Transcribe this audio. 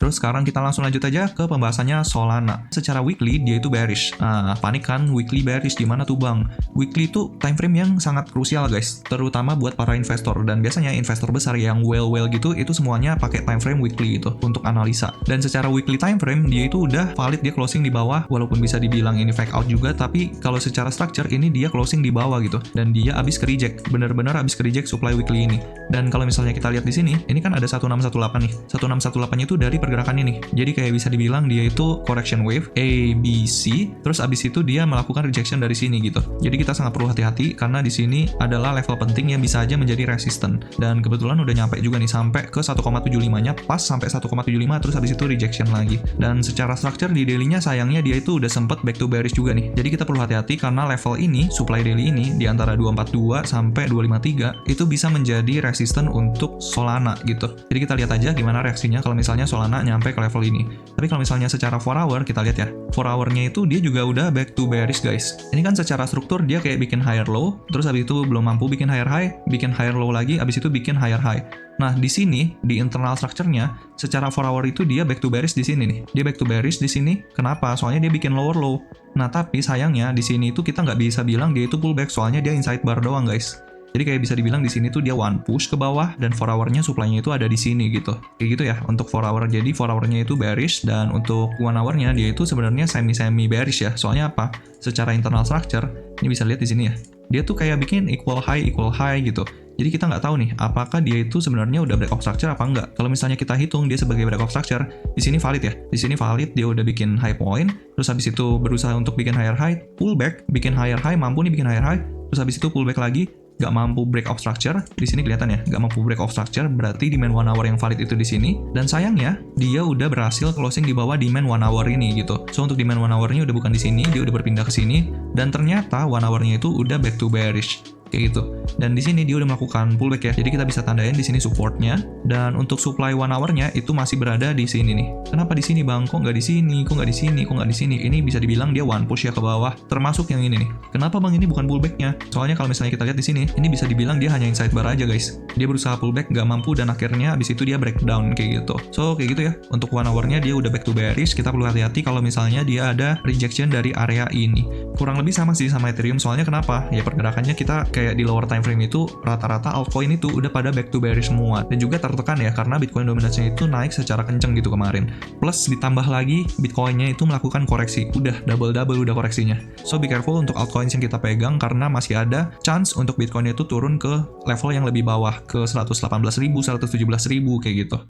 Terus sekarang kita langsung lanjut aja ke pembahasannya Solana. Secara weekly dia itu bearish. Nah, panik kan weekly bearish di mana tuh bang? Weekly itu time frame yang sangat krusial guys, terutama buat para investor. Dan biasanya investor besar yang well gitu itu semuanya pakai time frame weekly gitu untuk analisa. Dan secara weekly time frame dia itu udah valid, dia closing di bawah, walaupun bisa dibilang ini fake out juga, tapi kalau secara structure ini dia closing di bawah gitu. Dan dia abis ke reject, bener-bener abis ke reject supply weekly ini. Dan kalau misalnya kita lihat di sini, ini kan ada 1618 nih. 1618 itu dari pergerakan ini. Jadi kayak bisa dibilang dia itu correction wave A, B, C, terus abis itu dia melakukan rejection dari sini gitu. Jadi kita sangat perlu hati-hati karena di sini adalah level penting yang bisa aja menjadi resistant. Dan kebetulan udah nyampe juga nih sampai ke 1,75-nya, pas sampai 1,75 terus abis itu rejection lagi. Dan secara structure di daily-nya sayangnya dia itu udah sempet back to bearish juga nih. Jadi kita perlu hati-hati karena level ini, supply daily ini di antara 242 sampai 253 itu bisa menjadi resistant untuk Solana gitu. Jadi kita lihat aja gimana reaksinya kalau misalnya Solana nyampe ke level ini. Tapi kalau misalnya secara 4 hour, kita lihat ya. 4 hour-nya itu dia juga udah back to bearish guys. Ini kan secara struktur dia kayak bikin higher low, terus habis itu belum mampu bikin higher high, bikin higher low lagi, habis itu bikin higher high. Nah, di sini, di internal structure-nya, secara 4 hour itu dia back to bearish di sini nih. Dia back to bearish di sini. Kenapa? Soalnya dia bikin lower low. Nah, tapi sayangnya di sini itu kita nggak bisa bilang dia itu pullback, soalnya dia inside bar doang guys. Jadi kayak bisa dibilang di sini tuh dia one push ke bawah dan 4 hour-nya supply-nya itu ada di sini gitu. Kayak gitu ya untuk 4 hour. Jadi 4 hour-nya itu bearish dan untuk 1 hour-nya dia itu sebenarnya semi bearish ya. Soalnya apa? Secara internal structure, ini bisa lihat di sini ya. Dia tuh kayak bikin equal high gitu. Jadi kita nggak tahu nih apakah dia itu sebenarnya udah break of structure apa enggak. Kalau misalnya kita hitung dia sebagai break of structure, di sini valid ya. Di sini valid, dia udah bikin high point, terus habis itu berusaha untuk bikin higher high, pullback, bikin higher high, mampu nih bikin higher high, terus habis itu pullback lagi, nggak mampu break of structure. Di sini kelihatan ya, nggak mampu break of structure, berarti demand 1 hour yang valid itu di sini. Dan sayangnya, dia udah berhasil closing di bawah demand 1 hour ini gitu. So untuk demand 1 hour-nya udah bukan di sini, dia udah berpindah ke sini, dan ternyata 1 hour-nya itu udah back to bearish. Kayak gitu. Dan di sini dia udah melakukan pullback ya. Jadi kita bisa tandain di sini supportnya. Dan untuk supply 1 hour-nya itu masih berada di sini nih. Kenapa di sini bang? Kok nggak di sini? Kok nggak di sini? Kok nggak di sini? Ini bisa dibilang dia one push ya ke bawah. Termasuk yang ini nih. Kenapa bang ini bukan pullback-nya? Soalnya kalau misalnya kita lihat di sini, ini bisa dibilang dia hanya inside bar aja guys. Dia berusaha pullback, nggak mampu dan akhirnya abis itu dia breakdown kayak gitu. So kayak gitu ya. Untuk 1 hour-nya dia udah back to bearish. Kita perlu hati-hati kalau misalnya dia ada rejection dari area ini. Kurang lebih sama sih sama Ethereum. Soalnya kenapa? Ya pergerakannya kita kayak di lower time frame itu rata-rata altcoin itu udah pada back to bearish semua dan juga tertekan ya karena Bitcoin dominasinya itu naik secara kenceng gitu kemarin. Plus ditambah lagi Bitcoinnya itu melakukan koreksi, udah double udah koreksinya. So be careful untuk altcoins yang kita pegang karena masih ada chance untuk Bitcoinnya itu turun ke level yang lebih bawah ke 118.000, 117.000 kayak gitu.